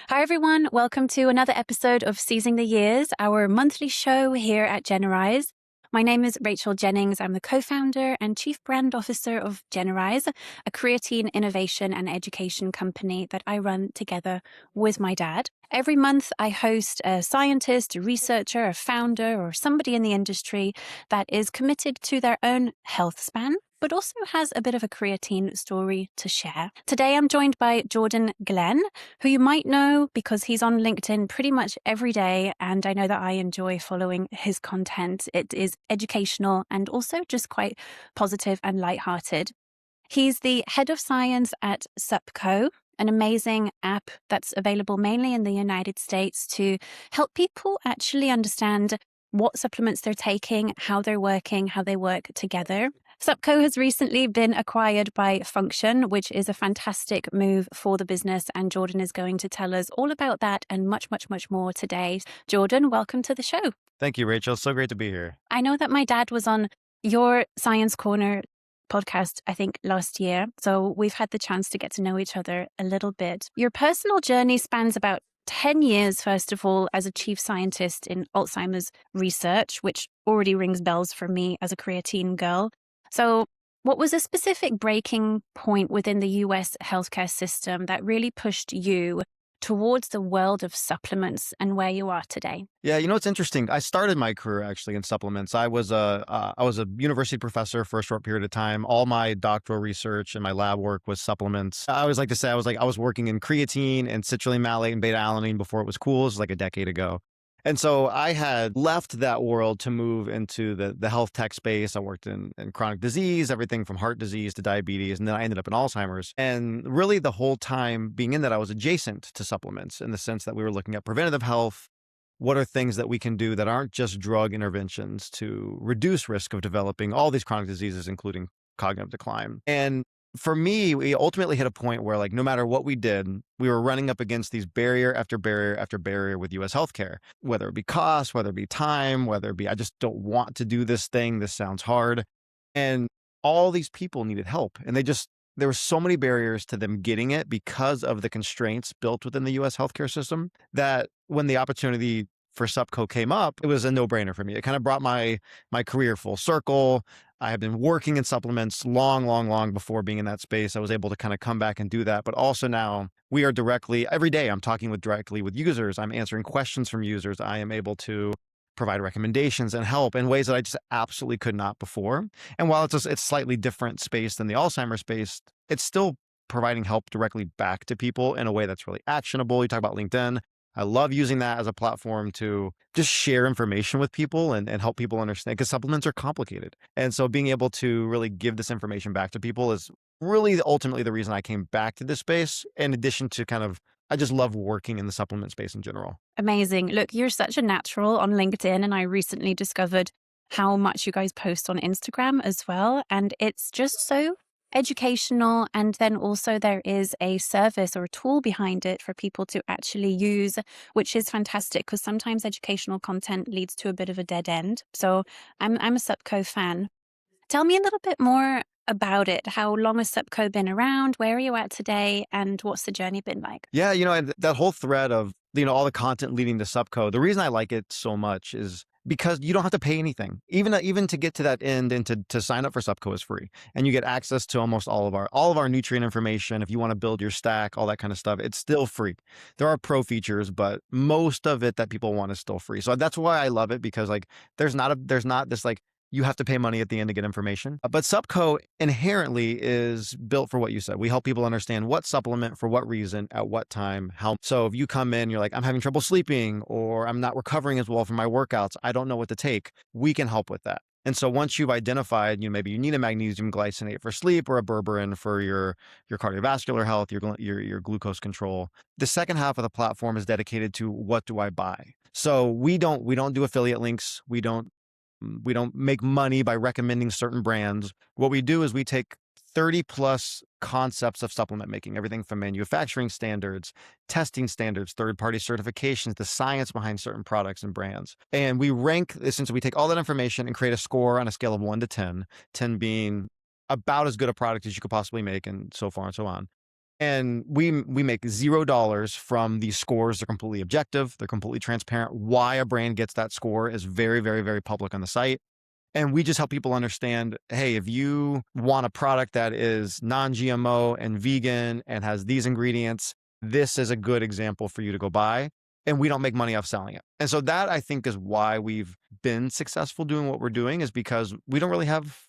Hi, everyone. Welcome to another episode of Seizing the Years, our monthly show here at Generize. My name is Rachael Jennings. I'm the co-founder and chief brand officer of Generize, a creatine innovation and education company that I run together with my dad. Every month, I host a scientist, a researcher, a founder, or somebody in the industry that is committed to their own health span, but also has a bit of a creatine story to share. Today, I'm joined by Jordan Glenn, who you might know because he's on LinkedIn pretty much every day, and I know that I enjoy following his content. It is educational and also just quite positive and lighthearted. He's the head of science at SuppCo, an amazing app that's available mainly in the United States to help people actually understand what supplements they're taking, how they're working, how they work together. SuppCo has recently been acquired by Function, which is a fantastic move for the business, and Jordan is going to tell us all about that and much, much, much more today. Jordan, welcome to the show. Thank you, Rachel. So great to be here. I know that my dad was on your Science Corner podcast, I think, last year, so we've had the chance to get to know each other a little bit. Your personal journey spans about 10 years, first of all, as a chief scientist in Alzheimer's research, which already rings bells for me as a creatine girl. So what was a specific breaking point within the US healthcare system that really pushed you towards the world of supplements and where you are today? Yeah, it's interesting. I started my career actually in supplements. I was a university professor for a short period of time. All my doctoral research and my lab work was supplements. I always like to say I was working in creatine and citrulline malate and beta alanine before it was cool. It was like a decade ago. And so I had left that world to move into the health tech space. I worked in chronic disease, everything from heart disease to diabetes. And then I ended up in Alzheimer's. And really the whole time being in that, I was adjacent to supplements in the sense that we were looking at preventative health. What are things that we can do that aren't just drug interventions to reduce risk of developing all these chronic diseases, including cognitive decline? And for me, we ultimately hit a point where, like, no matter what we did, we were running up against these barrier after barrier after barrier with US healthcare, whether it be cost, whether it be time, whether it be, I just don't want to do this thing. This sounds hard. And all these people needed help. And there were so many barriers to them getting it because of the constraints built within the US healthcare system that when the opportunity for SuppCo came up, it was a no-brainer for me. It kind of brought my career full circle. I have been working in supplements long before being in that space. I was able to kind of come back and do that. But also now we are every day I'm talking directly with users. I'm answering questions from users. I am able to provide recommendations and help in ways that I just absolutely could not before. And while it's slightly different space than the Alzheimer's space, it's still providing help directly back to people in a way that's really actionable. You talk about LinkedIn. I love using that as a platform to just share information with people and help people understand, because supplements are complicated. And so being able to really give this information back to people is really ultimately the reason I came back to this space, in addition to I just love working in the supplement space in general. Amazing. Look, you're such a natural on LinkedIn, and I recently discovered how much you guys post on Instagram as well. And it's just so educational. And then also there is a service or a tool behind it for people to actually use, which is fantastic because sometimes educational content leads to a bit of a dead end. So I'm a SuppCo fan. Tell me a little bit more about it. How long has SuppCo been around? Where are you at today? And what's the journey been like? Yeah, and that whole thread of, all the content leading to SuppCo, the reason I like it so much is because you don't have to pay anything. Even to get to that end and to sign up for SuppCo is free. And you get access to almost all of our nutrient information. If you want to build your stack, all that kind of stuff, it's still free. There are pro features, but most of it that people want is still free. So that's why I love it, because there's not this you have to pay money at the end to get information. But SuppCo inherently is built for what you said. We help people understand what supplement, for what reason, at what time, how. So if you come in, you're like, I'm having trouble sleeping, or I'm not recovering as well from my workouts, I don't know what to take, we can help with that. And so once you've identified, maybe you need a magnesium glycinate for sleep or a berberine for your cardiovascular health, your glucose control, the second half of the platform is dedicated to what do I buy. So we don't do affiliate links. We don't make money by recommending certain brands. What we do is we take 30 plus concepts of supplement making, everything from manufacturing standards, testing standards, third-party certifications, the science behind certain products and brands. And we rank this, and so we take all that information and create a score on a scale of 1 to 10, 10 being about as good a product as you could possibly make, and so far and so on. And we make $0 from these scores. They're completely objective. They're completely transparent. Why a brand gets that score is very, very, very public on the site. And we just help people understand, hey, if you want a product that is non-GMO and vegan and has these ingredients, this is a good example for you to go buy. And we don't make money off selling it. And so that, I think, is why we've been successful doing what we're doing, is because we don't really have,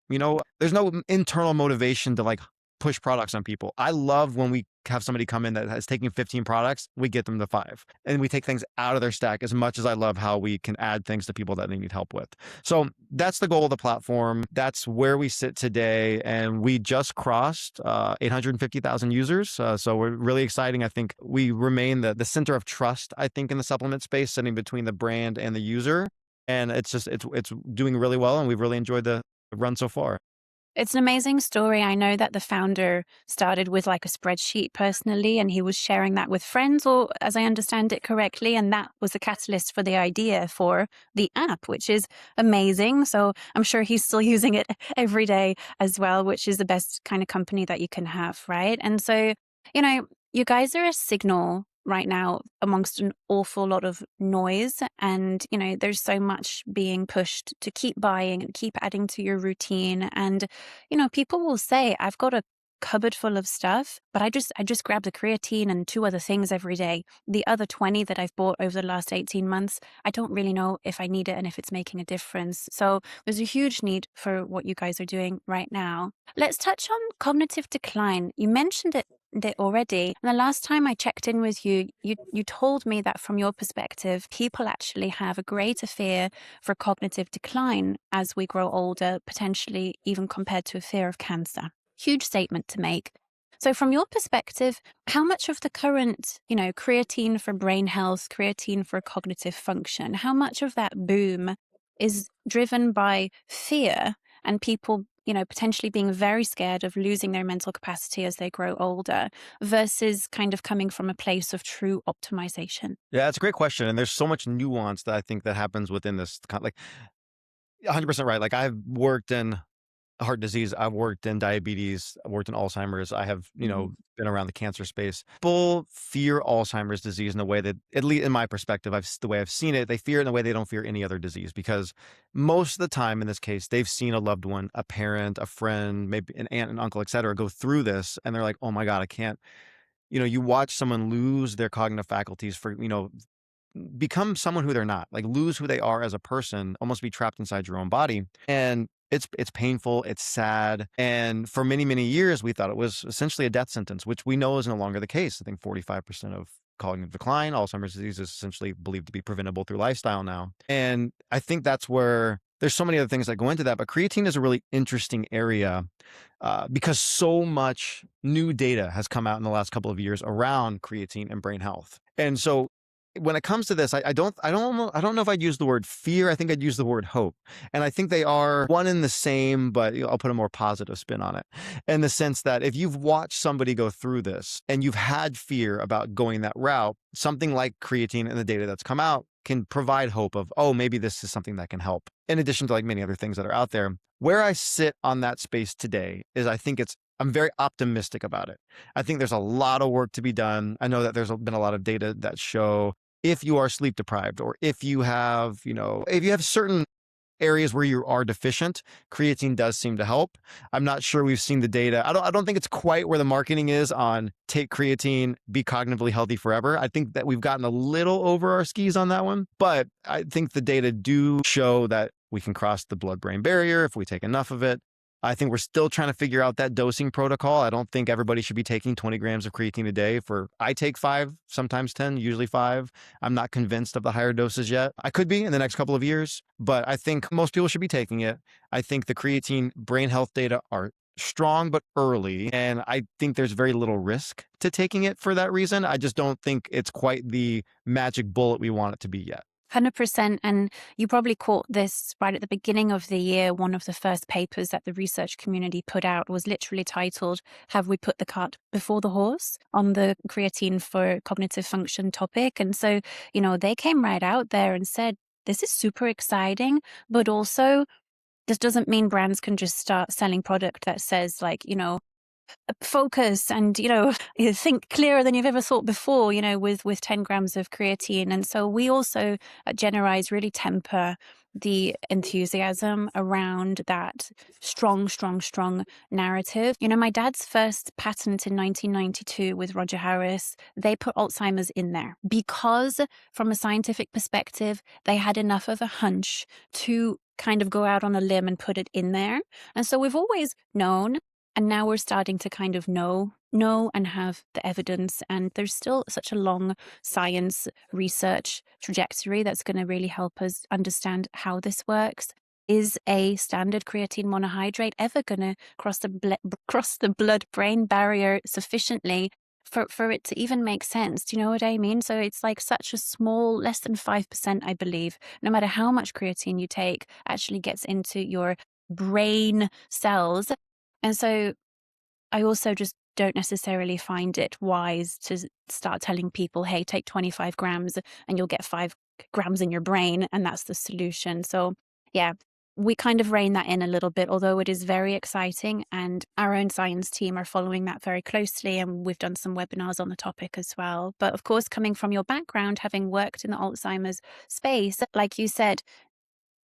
there's no internal motivation to like push products on people. I love when we have somebody come in that is taking 15 products, we get them to 5. And we take things out of their stack, as much as I love how we can add things to people that they need help with. So that's the goal of the platform. That's where we sit today. And we just crossed 850,000 users. So we're really exciting. I think we remain the center of trust, I think, in the supplement space, sitting between the brand and the user. And it's doing really well. And we've really enjoyed the run so far. It's an amazing story. I know that the founder started with like a spreadsheet personally, and he was sharing that with friends, or as I understand it correctly, and that was the catalyst for the idea for the app, which is amazing. So I'm sure he's still using it every day as well, which is the best kind of company that you can have, right? And so, you guys are a signal right now amongst an awful lot of noise, and there's so much being pushed to keep buying and keep adding to your routine. And people will say, I've got a cupboard full of stuff, but I just grab the creatine and 2 other things every day. The other 20 that I've bought over the last 18 months, I don't really know if I need it and if it's making a difference. So there's a huge need for what you guys are doing right now. Let's touch on cognitive decline. You mentioned it already. And the last time I checked in with you, you told me that from your perspective, people actually have a greater fear for cognitive decline as we grow older, potentially even compared to a fear of cancer. Huge statement to make. So from your perspective, how much of the current, creatine for brain health, creatine for cognitive function, how much of that boom is driven by fear and people potentially being very scared of losing their mental capacity as they grow older, versus kind of coming from a place of true optimization? Yeah, that's a great question. And there's so much nuance that I think that happens within this, like 100% right. Like I've worked in heart disease, I've worked in diabetes, I've worked in Alzheimer's. I have, Mhm. been around the cancer space. People fear Alzheimer's disease in a way that, at least in my perspective, the way I've seen it, they fear it in a way they don't fear any other disease, because most of the time in this case, they've seen a loved one, a parent, a friend, maybe an aunt and uncle, et cetera, go through this. And they're like, oh my God, I can't, you watch someone lose their cognitive faculties for, become someone who they're not, like lose who they are as a person, almost be trapped inside your own body. And it's painful, it's sad. And for many, many years, we thought it was essentially a death sentence, which we know is no longer the case. I think 45% of cognitive decline, Alzheimer's disease, is essentially believed to be preventable through lifestyle now. And I think that's where there's so many other things that go into that. But creatine is a really interesting area because so much new data has come out in the last couple of years around creatine and brain health. And so when it comes to this, I don't know if I'd use the word fear. I think I'd use the word hope. And I think they are one and the same, but I'll put a more positive spin on it, in the sense that if you've watched somebody go through this and you've had fear about going that route, something like creatine and the data that's come out can provide hope of, oh, maybe this is something that can help, in addition to like many other things that are out there. Where I sit on that space today is I'm very optimistic about it. I think there's a lot of work to be done. I know that there's been a lot of data that show if you are sleep deprived, or if you have, if you have certain areas where you are deficient, creatine does seem to help. I'm not sure we've seen the data. I don't think it's quite where the marketing is on take creatine, be cognitively healthy forever. I think that we've gotten a little over our skis on that one, but I think the data do show that we can cross the blood-brain barrier if we take enough of it. I think we're still trying to figure out that dosing protocol. I don't think everybody should be taking 20 grams of creatine a day. I take 5, sometimes 10, usually 5. I'm not convinced of the higher doses yet. I could be in the next couple of years, but I think most people should be taking it. I think the creatine brain health data are strong but early, and I think there's very little risk to taking it for that reason. I just don't think it's quite the magic bullet we want it to be yet. 100%. And you probably caught this right at the beginning of the year. One of the first papers that the research community put out was literally titled, "Have we put the cart before the horse?" on the creatine for cognitive function topic. And so, they came right out there and said, this is super exciting, but also this doesn't mean brands can just start selling product that says like, focus and, you think clearer than you've ever thought before, with 10 grams of creatine. And so we also at Generize really temper the enthusiasm around that strong narrative. My dad's first patent in 1992 with Roger Harris, they put Alzheimer's in there because from a scientific perspective, they had enough of a hunch to kind of go out on a limb and put it in there. And so we've always known, and now we're starting to kind of know and have the evidence. And there's still such a long science research trajectory that's going to really help us understand how this works. Is a standard creatine monohydrate ever going to cross the blood-brain barrier sufficiently for it to even make sense? Do you know what I mean? So it's like such a small, less than 5%, I believe, no matter how much creatine you take, actually gets into your brain cells. And so I also just don't necessarily find it wise to start telling people, hey, take 25 grams and you'll get 5 grams in your brain, and that's the solution. So yeah, we kind of rein that in a little bit, although it is very exciting, and our own science team are following that very closely, and we've done some webinars on the topic as well. But of course, coming from your background, having worked in the Alzheimer's space, like you said,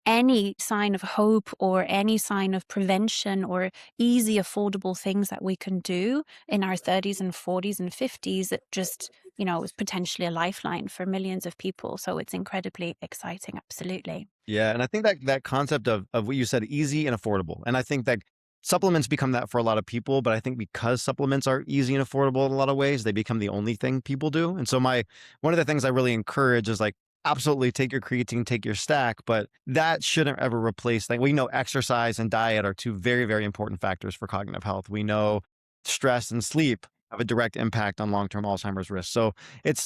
any sign of hope or any sign of prevention or easy, affordable things that we can do in our 30s and 40s and 50s, it just, is potentially a lifeline for millions of people. So it's incredibly exciting. Absolutely. Yeah, and I think that concept of what you said, easy and affordable. And I think that supplements become that for a lot of people, but I think because supplements are easy and affordable in a lot of ways, they become the only thing people do. And so one of the things I really encourage is like, absolutely take your creatine, take your stack, but that shouldn't ever replace, like, we know exercise and diet are two very, very important factors for cognitive health. We know stress and sleep have a direct impact on long-term Alzheimer's risk. So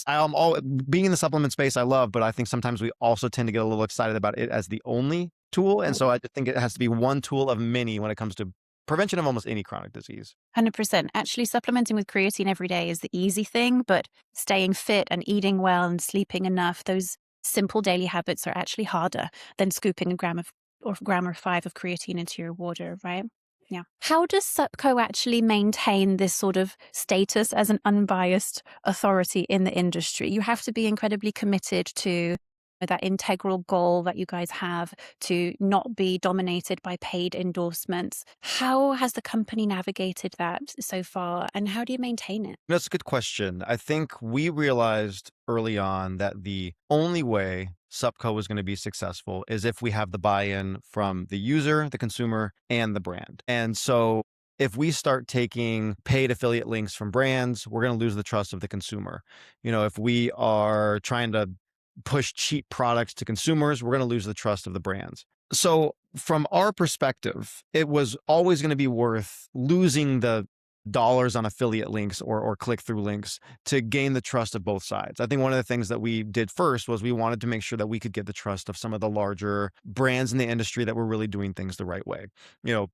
I'm all being in the supplement space I love, but I think sometimes we also tend to get a little excited about it as the only tool. And so I just think it has to be one tool of many when it comes to prevention of almost any chronic disease. 100%. Actually, supplementing with creatine every day is the easy thing, but staying fit and eating well and sleeping enough, those simple daily habits are actually harder than scooping a gram or 5 of creatine into your water, right? Yeah. How does SuppCo actually maintain this sort of status as an unbiased authority in the industry? You have to be incredibly committed to that integral goal that you guys have to not be dominated by paid endorsements. How has the company navigated that so far, and how do you maintain it? That's a good question. I think we realized early on that the only way SuppCo was going to be successful is if we have the buy-in from the user, the consumer, and the brand. And so if we start taking paid affiliate links from brands, we're going to lose the trust of the consumer. If we are trying to push cheap products to consumers, we're going to lose the trust of the brands. So from our perspective, it was always going to be worth losing the dollars on affiliate links or click-through links to gain the trust of both sides. I think one of the things that we did first was we wanted to make sure that we could get the trust of some of the larger brands in the industry that were really doing things the right way.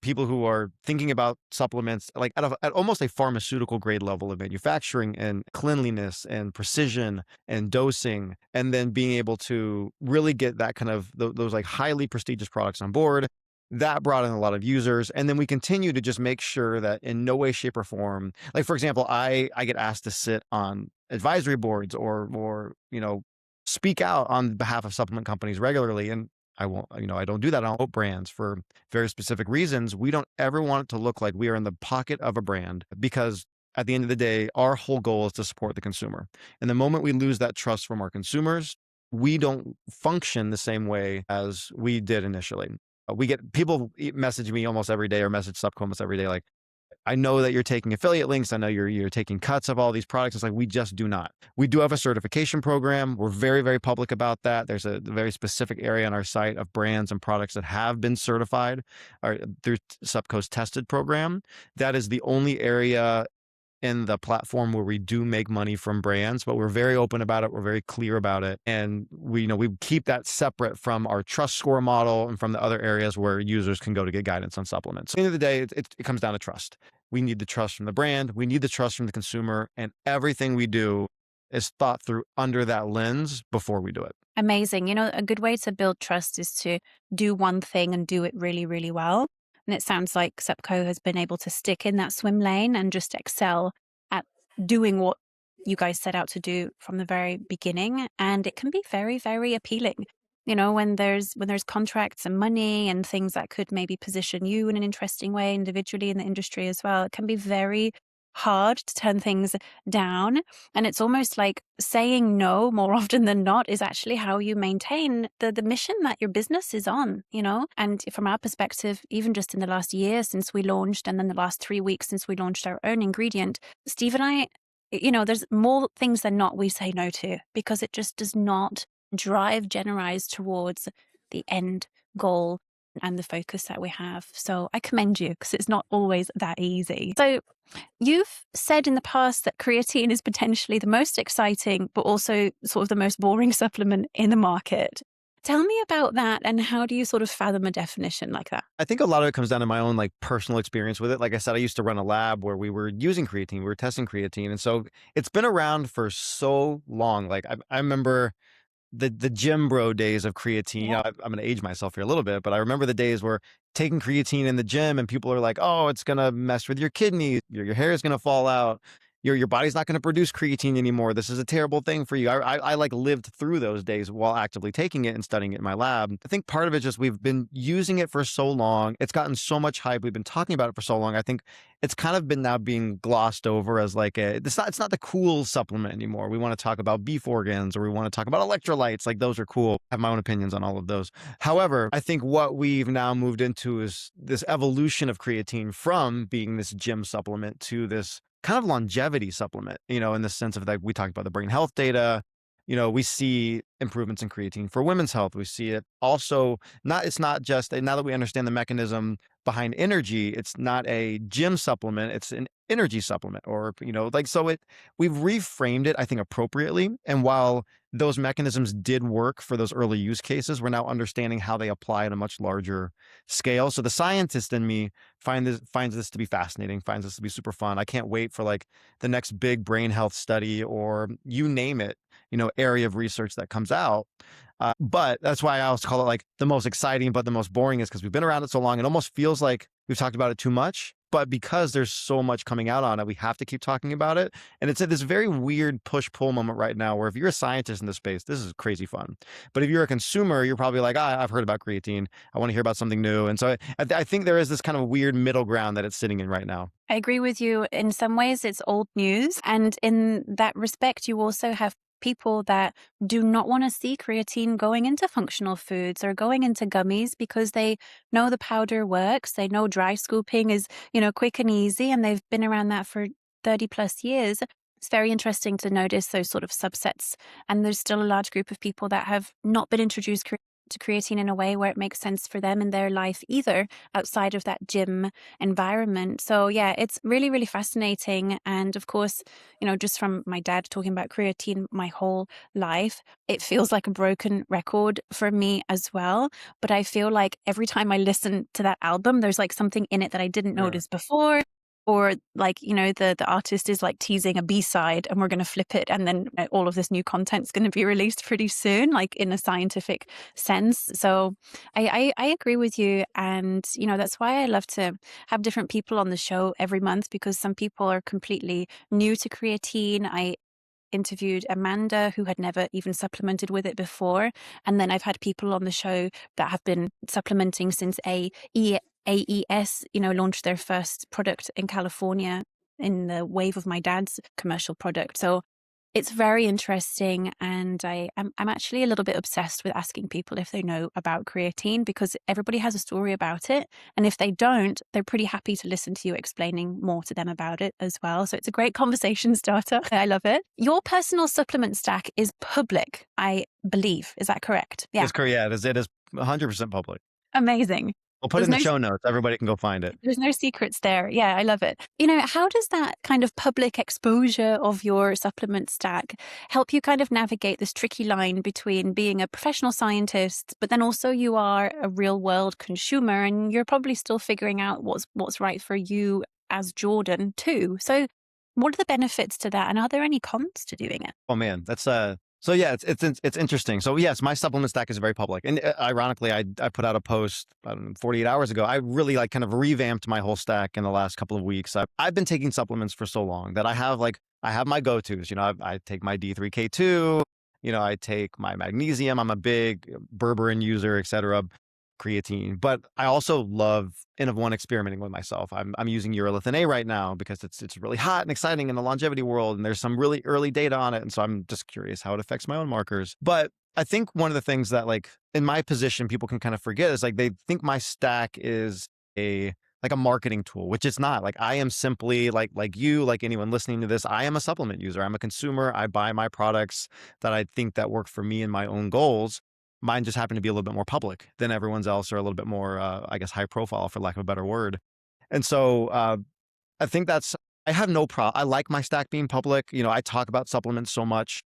People who are thinking about supplements like at almost a pharmaceutical grade level of manufacturing and cleanliness and precision and dosing, and then being able to really get that kind of those like highly prestigious products on board. That brought in a lot of users. And then we continue to just make sure that in no way, shape, or form, like, for example, I get asked to sit on advisory boards or speak out on behalf of supplement companies regularly. And I won't, I don't do that on brands for very specific reasons. We don't ever want it to look like we are in the pocket of a brand, because at the end of the day, our whole goal is to support the consumer. And the moment we lose that trust from our consumers, we don't function the same way as we did initially. We get people message me almost every day, or message SuppCo almost every day, like, I know that you're taking affiliate links. I know you're taking cuts of all these products. It's like, we just do not. We do have a certification program. We're very, very public about that. There's a very specific area on our site of brands and products that have been certified through SuppCo's tested program. That is the only area in the platform where we do make money from brands, but we're very open about it. We're very clear about it. And we keep that separate from our trust score model and from the other areas where users can go to get guidance on supplements. At the end of the day, it comes down to trust. We need the trust from the brand. We need the trust from the consumer, and everything we do is thought through under that lens before we do it. Amazing. A good way to build trust is to do one thing and do it really, really well. And it sounds like SuppCo has been able to stick in that swim lane and just excel at doing what you guys set out to do from the very beginning. And it can be very, very appealing. When there's contracts and money and things that could maybe position you in an interesting way individually in the industry as well, it can be very hard to turn things down. And it's almost like saying no more often than not is actually how you maintain the mission that your business is on, And from our perspective, even just in the last year since we launched, and then the last 3 weeks since we launched our own ingredient, Steve and I, there's more things than not we say no to, because it just does not drive Generize towards the end goal and the focus that we have. So I commend you, because it's not always that easy. So you've said in the past that creatine is potentially the most exciting, but also sort of the most boring supplement in the market. Tell me about that, and how do you sort of fathom a definition like that? I think a lot of it comes down to my own personal experience with it. Like I said, I used to run a lab where we were using creatine, we were testing creatine. And so it's been around for so long. I remember the gym bro days of creatine. Yeah. I'm going to age myself here a little bit, but I remember the days where taking creatine in the gym and people are like, oh, it's going to mess with your kidneys. Your hair is going to fall out. Your body's not going to produce creatine anymore. This is a terrible thing for you. I lived through those days while actively taking it and studying it in my lab. I think part of it just, we've been using it for so long. It's gotten so much hype. We've been talking about it for so long. I think it's kind of been now being glossed over as it's not the cool supplement anymore. We want to talk about beef organs, or we want to talk about electrolytes. Those are cool. I have my own opinions on all of those. However, I think what we've now moved into is this evolution of creatine from being this gym supplement to this kind of longevity supplement, in the sense of we talked about the brain health data. We see improvements in creatine for women's health. We see it also it's not just, now that we understand the mechanism behind energy, it's not a gym supplement, it's an energy supplement, or, we've reframed it, I think, appropriately. And while those mechanisms did work for those early use cases, we're now understanding how they apply at a much larger scale. So the scientist in me finds this to be fascinating, finds this to be super fun. I can't wait for the next big brain health study, or you name it, area of research that comes out. But that's why I also call it the most exciting, but the most boring, is because we've been around it so long. It almost feels like we've talked about it too much, but because there's so much coming out on it, we have to keep talking about it. And it's at this very weird push-pull moment right now, where if you're a scientist in this space, this is crazy fun. But if you're a consumer, you're probably like, I've heard about creatine, I want to hear about something new. And so I think there is this kind of weird middle ground that it's sitting in right now. I agree with you. In some ways, it's old news. And in that respect, you also have people that do not want to see creatine going into functional foods or going into gummies, because they know the powder works. They know dry scooping is, quick and easy, and they've been around that for 30 plus years. It's very interesting to notice those sort of subsets. And there's still a large group of people that have not been introduced to creatine in a way where it makes sense for them in their life either, outside of that gym environment. So yeah, it's really, really fascinating. And of course, just from my dad talking about creatine my whole life, it feels like a broken record for me as well. But I feel like every time I listen to that album, there's something in it that I didn't notice before. Or the artist is teasing a B-side, and we're going to flip it, and then all of this new content's going to be released pretty soon, in a scientific sense. So I agree with you. And, that's why I love to have different people on the show every month, because some people are completely new to creatine. I interviewed Amanda, who had never even supplemented with it before. And then I've had people on the show that have been supplementing since AES, launched their first product in California in the wave of my dad's commercial product. So it's very interesting. And I'm actually a little bit obsessed with asking people if they know about creatine, because everybody has a story about it. And if they don't, they're pretty happy to listen to you explaining more to them about it as well. So it's a great conversation starter. I love it. Your personal supplement stack is public, I believe. Is that correct? Yeah. It's correct. Yeah, it is 100% public. Amazing. We'll put it in the show notes. Everybody can go find it. There's no secrets there. Yeah, I love it. How does that kind of public exposure of your supplement stack help you kind of navigate this tricky line between being a professional scientist, but then also you are a real world consumer, and you're probably still figuring out what's right for you as Jordan too. So what are the benefits to that? And are there any cons to doing it? Oh man, that's So yeah, it's interesting. So yes, my supplement stack is very public, and ironically, I put out a post, I don't know, 48 hours ago. I really like kind of revamped my whole stack in the last couple of weeks. I've been taking supplements for so long that I have my go tos. I take my D3K2. I take my magnesium. I'm a big berberine user, etc. Creatine, but I also love N of one experimenting with myself. I'm using Urolithin A right now because it's really hot and exciting in the longevity world, and there's some really early data on it, and so I'm just curious how it affects my own markers. But I think one of the things that, like, in my position, people can kind of forget is, like, they think my stack is a marketing tool, which it's not. Like, I am simply like you, like anyone listening to this, I am a supplement user. I'm a consumer. I buy my products that I think that work for me and my own goals. Mine just happen to be a little bit more public than everyone's else, or a little bit more, I guess, high profile, for lack of a better word. And so I think I have no problem. I like my stack being public. I talk about supplements so much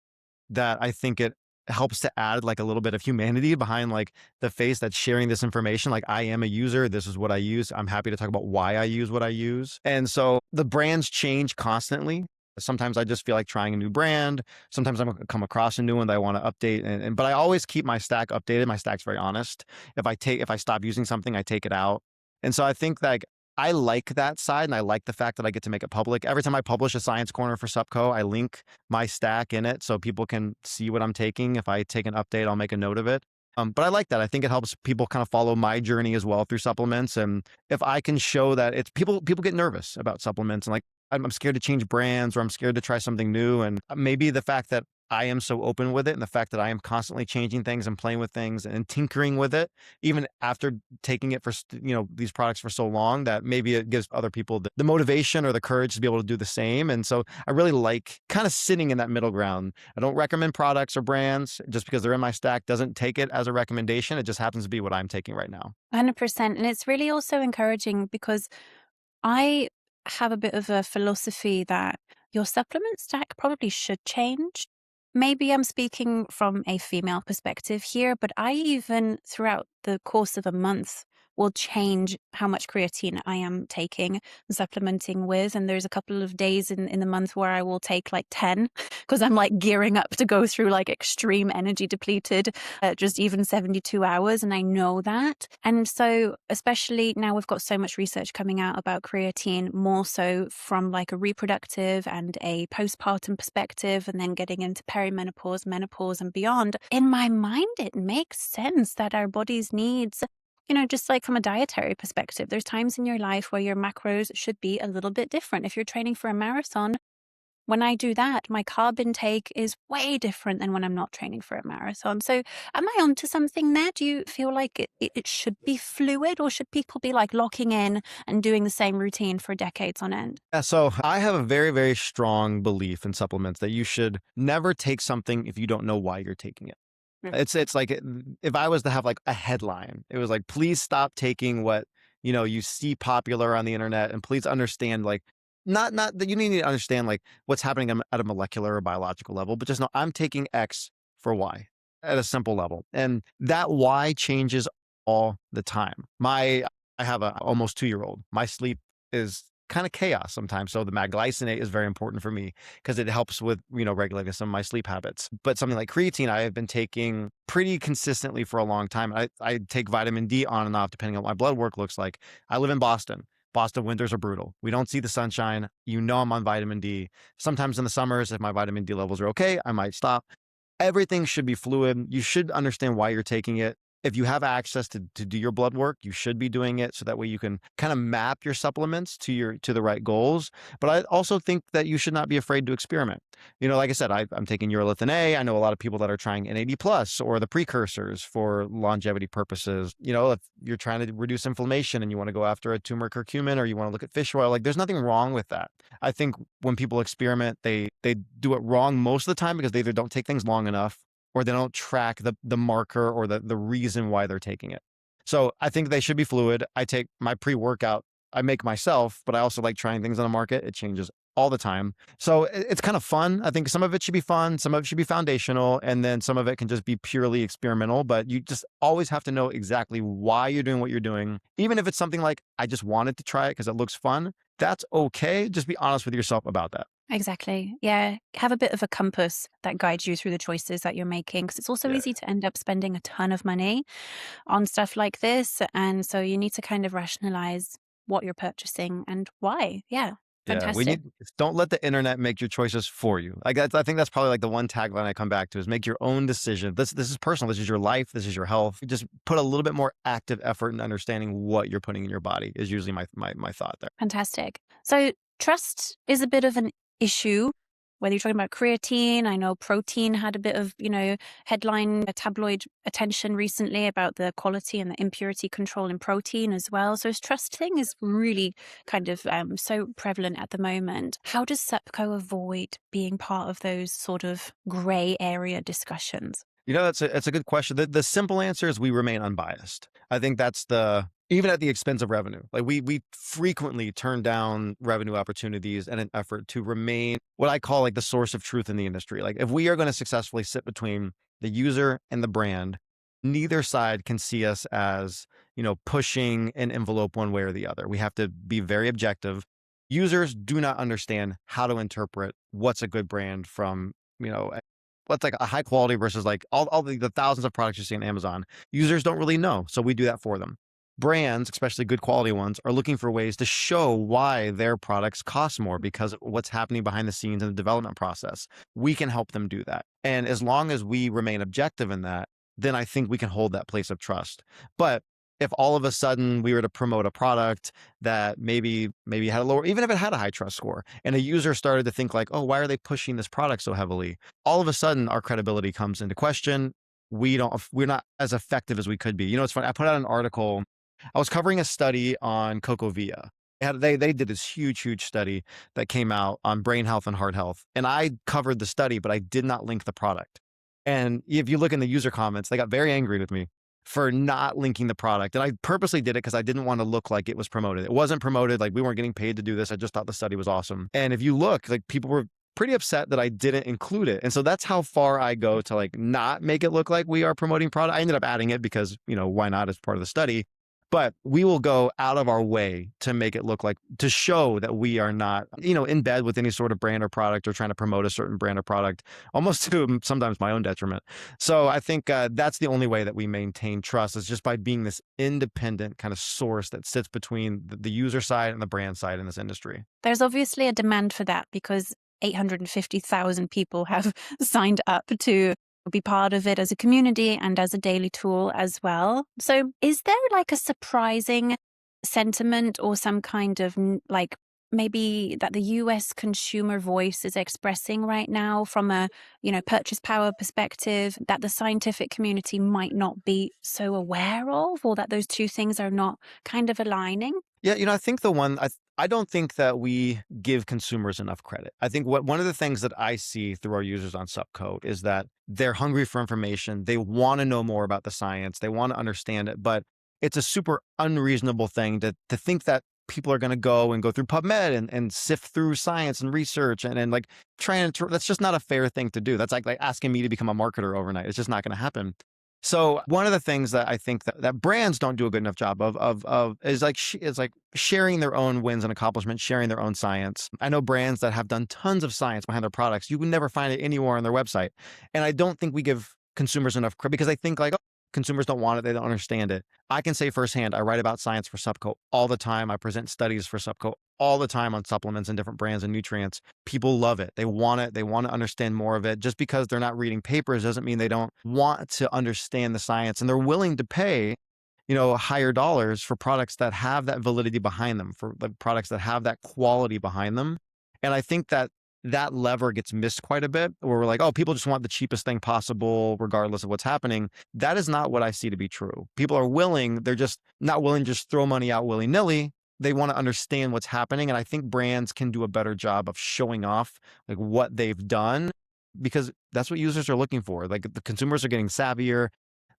that I think it helps to add like a little bit of humanity behind like the face that's sharing this information. Like, I am a user. This is what I use. I'm happy to talk about why I use what I use. And so the brands change constantly. Sometimes I just feel like trying a new brand. Sometimes I'm come across a new one that I want to update. But I always keep my stack updated. My stack's very honest. If I stop using something, I take it out. And so I think that, like, I like that side, and I like the fact that I get to make it public. Every time I publish a science corner for SuppCo, I link my stack in it so people can see what I'm taking. If I take an update, I'll make a note of it. But I like that. I think it helps people kind of follow my journey as well through supplements. And if I can show that it's people get nervous about supplements, and like, I'm scared to change brands, or I'm scared to try something new. And maybe the fact that I am so open with it, and the fact that I am constantly changing things and playing with things and tinkering with it, even after taking it for, these products for so long, that maybe it gives other people the motivation or the courage to be able to do the same. And so I really like kind of sitting in that middle ground. I don't recommend products or brands just because they're in my stack. Doesn't take it as a recommendation. It just happens to be what I'm taking right now. 100%. And it's really also encouraging because I have a bit of a philosophy that your supplement stack probably should change. Maybe I'm speaking from a female perspective here, but I even throughout the course of a month will change how much creatine I am taking and supplementing with. And there's a couple of days in the month where I will take like 10 because I'm like gearing up to go through like extreme energy depleted, just even 72 hours. And I know that. And so, especially now we've got so much research coming out about creatine, more so from like a reproductive and a postpartum perspective, and then getting into perimenopause, menopause, and beyond. In my mind, it makes sense that our bodies needs, just like from a dietary perspective, there's times in your life where your macros should be a little bit different. If you're training for a marathon, when I do that, my carb intake is way different than when I'm not training for a marathon. So am I onto something there? Do you feel like it should be fluid, or should people be like locking in and doing the same routine for decades on end? Yeah, so I have a very, very strong belief in supplements that you should never take something if you don't know why you're taking it. It's like, if I was to have like a headline, it was like, please stop taking what, you see popular on the internet, and please understand, like, not that you need to understand like what's happening at a molecular or biological level, but just know I'm taking X for Y at a simple level. And that Y changes all the time. I have a almost 2-year-old. My sleep is kind of chaos sometimes. So the magglycinate is very important for me because it helps with, regulating some of my sleep habits. But something like creatine, I have been taking pretty consistently for a long time. I take vitamin D on and off depending on what my blood work looks like. I live in Boston. Boston winters are brutal. We don't see the sunshine. I'm on vitamin D. Sometimes in the summers, if my vitamin D levels are okay, I might stop. Everything should be fluid. You should understand why you're taking it. If you have access to do your blood work, you should be doing it so that way you can kind of map your supplements to the right goals. But I also think that you should not be afraid to experiment. Like I said, I'm taking Urolithin A. I know a lot of people that are trying NAD plus or the precursors for longevity purposes. If you're trying to reduce inflammation and you want to go after a turmeric curcumin, or you want to look at fish oil, like, there's nothing wrong with that. I think when people experiment, they do it wrong most of the time because they either don't take things long enough, or they don't track the marker or the reason why they're taking it. So I think they should be fluid. I take my pre-workout, I make myself, but I also like trying things on the market. It changes all the time. So it's kind of fun. I think some of it should be fun, some of it should be foundational, and then some of it can just be purely experimental. But you just always have to know exactly why you're doing what you're doing. Even if it's something like, I just wanted to try it because it looks fun, that's okay. Just be honest with yourself about that. Exactly. Yeah. Have a bit of a compass that guides you through the choices that you're making. Because it's also Yeah. easy to end up spending a ton of money on stuff like this. And so you need to kind of rationalize what you're purchasing and why. Yeah. Yeah, we Fantastic. need don't let the internet make your choices for you. I think that's probably like the one tagline I come back to is make your own decision. This is personal. This is your life. This is your health. Just put a little bit more active effort in understanding what you're putting in your body is usually my thought there. Fantastic. So trust is a bit of an issue. Whether you're talking about creatine, I know protein had a bit of, headline tabloid attention recently about the quality and the impurity control in protein as well. So this trust thing is really kind of so prevalent at the moment. How does SuppCo avoid being part of those sort of gray area discussions? That's a good question. The simple answer is we remain unbiased. I think that's the even at the expense of revenue. Like we frequently turn down revenue opportunities in an effort to remain what I call like the source of truth in the industry. Like if we are going to successfully sit between the user and the brand, neither side can see us as, pushing an envelope one way or the other. We have to be very objective. Users do not understand how to interpret what's a good brand from, what's like a high quality versus like all the thousands of products you see on Amazon. Users don't really know. So we do that for them. Brands, especially good quality ones, are looking for ways to show why their products cost more because of what's happening behind the scenes in the development process. We can help them do that. And as long as we remain objective in that, then I think we can hold that place of trust. But if all of a sudden we were to promote a product that maybe had a lower, even if it had a high trust score, and a user started to think like, oh, why are they pushing this product so heavily? All of a sudden our credibility comes into question. We're not as effective as we could be. It's funny. I put out an article. I was covering a study on Cocovia. They did this huge study that came out on brain health and heart health. And I covered the study, but I did not link the product. And if you look in the user comments, they got very angry with me for not linking the product. And I purposely did it because I didn't want to look like it was promoted. It wasn't promoted. Like we weren't getting paid to do this. I just thought the study was awesome. And if you look, like people were pretty upset that I didn't include it. And so that's how far I go to like not make it look like we are promoting product. I ended up adding it because, why not as part of the study? But we will go out of our way to make it look like to show that we are not, in bed with any sort of brand or product or trying to promote a certain brand or product, almost to sometimes my own detriment. So I think that's the only way that we maintain trust is just by being this independent kind of source that sits between the user side and the brand side in this industry. There's obviously a demand for that because 850,000 people have signed up to be part of it as a community and as a daily tool as well. So, is there like a surprising sentiment or some kind of like maybe that the US consumer voice is expressing right now from a, purchase power perspective that the scientific community might not be so aware of, or that those two things are not kind of aligning? Yeah, I think I don't think that we give consumers enough credit. I think one of the things that I see through our users on SuppCo is that they're hungry for information. They want to know more about the science. They want to understand it, but it's a super unreasonable thing to think that people are going to go through PubMed and sift through science and research and like trying to, that's just not a fair thing to do. That's like asking me to become a marketer overnight. It's just not going to happen. So one of the things that I think that brands don't do a good enough job of is like sharing their own wins and accomplishments, sharing their own science. I know brands that have done tons of science behind their products. You can never find it anywhere on their website. And I don't think we give consumers enough credit because I think like, oh, consumers don't want it. They don't understand it. I can say firsthand, I write about science for SuppCo all the time. I present studies for SuppCo all the time on supplements and different brands and nutrients. People love it. They want it. They want to understand more of it. Just because they're not reading papers doesn't mean they don't want to understand the science, and they're willing to pay, higher dollars for products that have that validity behind them, for the products that have that quality behind them. And I think that lever gets missed quite a bit, where we're like, oh, people just want the cheapest thing possible, regardless of what's happening. That is not what I see to be true. People are willing, they're just not willing to just throw money out willy nilly. They want to understand what's happening. And I think brands can do a better job of showing off like what they've done because that's what users are looking for. Like the consumers are getting savvier.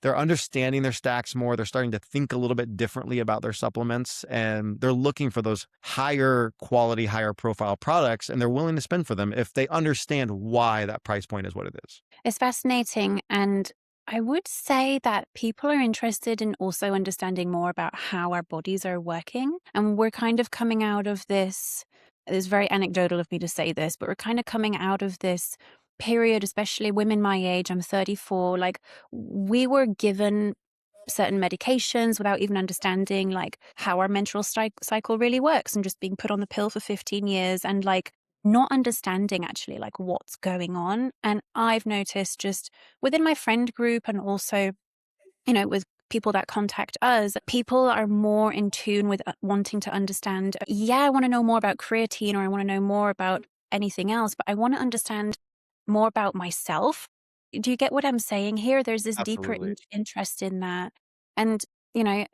They're understanding their stacks more. They're starting to think a little bit differently about their supplements, and they're looking for those higher quality, higher profile products, and they're willing to spend for them if they understand why that price point is what it is. It's fascinating. And I would say that people are interested in also understanding more about how our bodies are working. And we're kind of coming out of this It's very anecdotal of me to say this, but we're kind of coming out of this period, especially women my age. I'm 34. Like, we were given certain medications without even understanding like how our menstrual cycle really works, and just being put on the pill for 15 years and like not understanding actually like what's going on. And I've noticed just within my friend group, and also, with people that contact us, people are more in tune with wanting to understand, yeah, I want to know more about creatine, or I want to know more about anything else, but I want to understand more about myself. Do you get what I'm saying here? There's this deeper Absolutely. interest in that. And,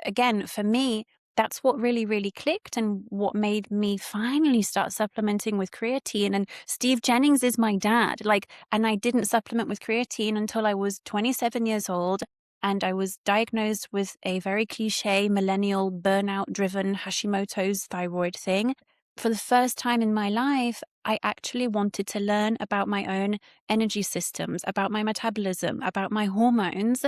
again, for me, that's what really, really clicked, and what made me finally start supplementing with creatine. And Steve Jennings is my dad. Like, and I didn't supplement with creatine until I was 27 years old. And I was diagnosed with a very cliche millennial burnout driven Hashimoto's thyroid thing. For the first time in my life, I actually wanted to learn about my own energy systems, about my metabolism, about my hormones.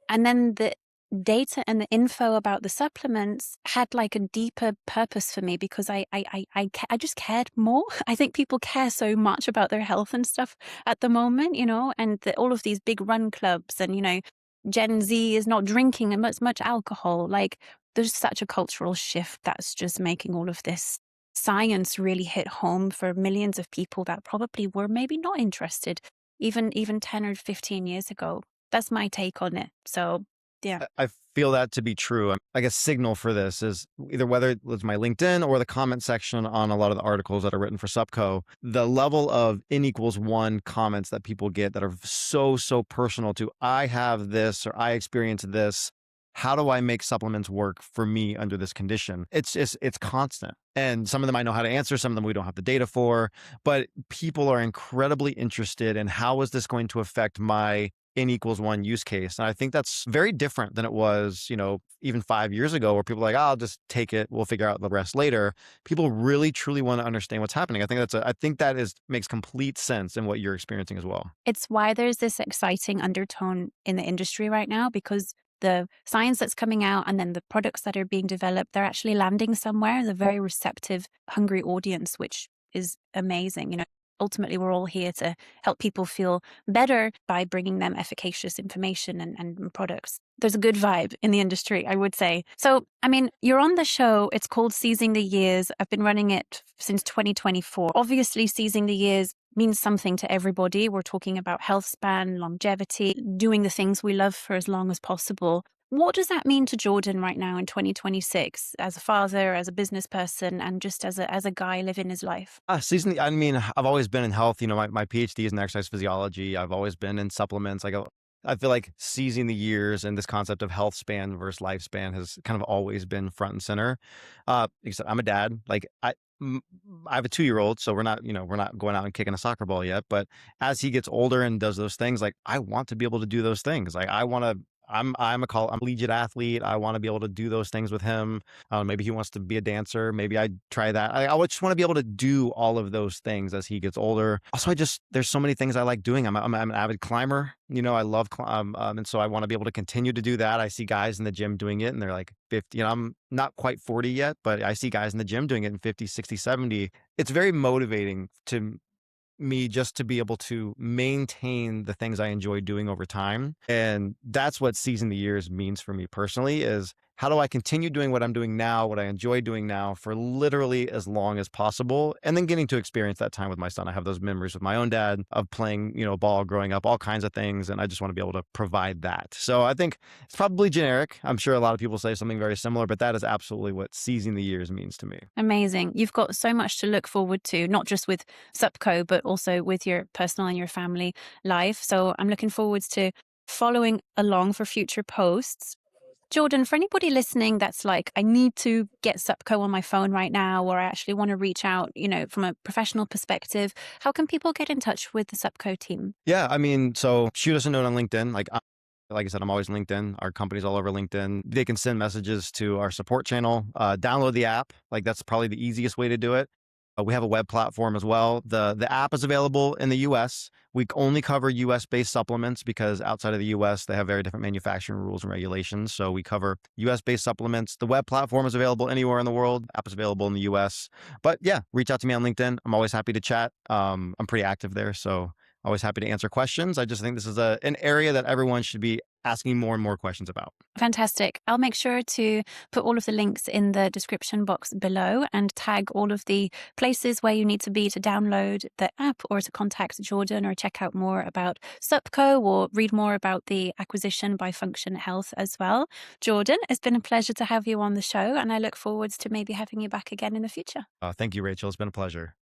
And then the data and the info about the supplements had like a deeper purpose for me, because I just cared more. I think people care so much about their health and stuff at the moment, and all of these big run clubs, and, Gen Z is not drinking as much alcohol. Like, there's such a cultural shift that's just making all of this science really hit home for millions of people that probably were maybe not interested even 10 or 15 years ago. That's my take on it. So, yeah. I feel that to be true. I guess signal for this is either whether it was my LinkedIn or the comment section on a lot of the articles that are written for SuppCo, the level of N=1 comments that people get that are so personal to, I have this or I experience this. How do I make supplements work for me under this condition? It's constant. And some of them I know how to answer, some of them we don't have the data for, but people are incredibly interested in how is this going to affect my N=1 use case. And I think that's very different than it was, even 5 years ago, where people are like, I'll just take it. We'll figure out the rest later. People really, truly want to understand what's happening. I think that makes complete sense in what you're experiencing as well. It's why there's this exciting undertone in the industry right now, because the science that's coming out and then the products that are being developed, they're actually landing somewhere. They're very receptive, hungry audience, which is amazing. Ultimately, we're all here to help people feel better by bringing them efficacious information and products. There's a good vibe in the industry, I would say. So, I mean, you're on the show. It's called Seizing the Years. I've been running it since 2024. Obviously, Seizing the Years means something to everybody. We're talking about health span, longevity, doing the things we love for as long as possible. What does that mean to Jordan right now in 2026 as a father, as a business person, and just as a guy living his life? I mean, I've always been in health. My PhD is in exercise physiology. I've always been in supplements. I feel like seizing the years and this concept of health span versus lifespan has kind of always been front and center. Except I'm a dad. I have a 2-year-old, so we're not going out and kicking a soccer ball yet. But as he gets older and does those things, like I want to be able to do those things. Like I want to. I'm a collegiate athlete. I want to be able to do those things with him. Maybe he wants to be a dancer. Maybe I try that. I would just want to be able to do all of those things as he gets older. Also, there's so many things I like doing. I'm an avid climber. I love, and so I want to be able to continue to do that. I see guys in the gym doing it and they're like 50, I'm not quite 40 yet, but I see guys in the gym doing it in 50, 60, 70. It's very motivating to me just to be able to maintain the things I enjoy doing over time. And that's what seizing the years means for me personally, is how do I continue doing what I'm doing now, what I enjoy doing now, for literally as long as possible, and then getting to experience that time with my son. I have those memories with my own dad of playing, ball growing up, all kinds of things, and I just want to be able to provide that. So I think it's probably generic. I'm sure a lot of people say something very similar, but that is absolutely what seizing the years means to me. Amazing. You've got so much to look forward to, not just with SuppCo, but also with your personal and your family life. So I'm looking forward to following along for future posts. Jordan, for anybody listening that's like, I need to get SuppCo on my phone right now, or I actually want to reach out, from a professional perspective, how can people get in touch with the SuppCo team? Yeah, I mean, so shoot us a note on LinkedIn. Like I said, I'm always LinkedIn. Our company's all over LinkedIn. They can send messages to our support channel. Download the app. Like that's probably the easiest way to do it. We have a web platform as well. The app is available in the US. We only cover US based supplements because outside of the US, they have very different manufacturing rules and regulations. So we cover US based supplements. The web platform is available anywhere in the world. App is available in the US. But yeah, reach out to me on LinkedIn. I'm always happy to chat. I'm pretty active there. So always happy to answer questions. I just think this is an area that everyone should be asking more and more questions about. Fantastic. I'll make sure to put all of the links in the description box below and tag all of the places where you need to be to download the app or to contact Jordan or check out more about SuppCo or read more about the acquisition by Function Health as well. Jordan, it's been a pleasure to have you on the show, and I look forward to maybe having you back again in the future. Thank you, Rachel. It's been a pleasure.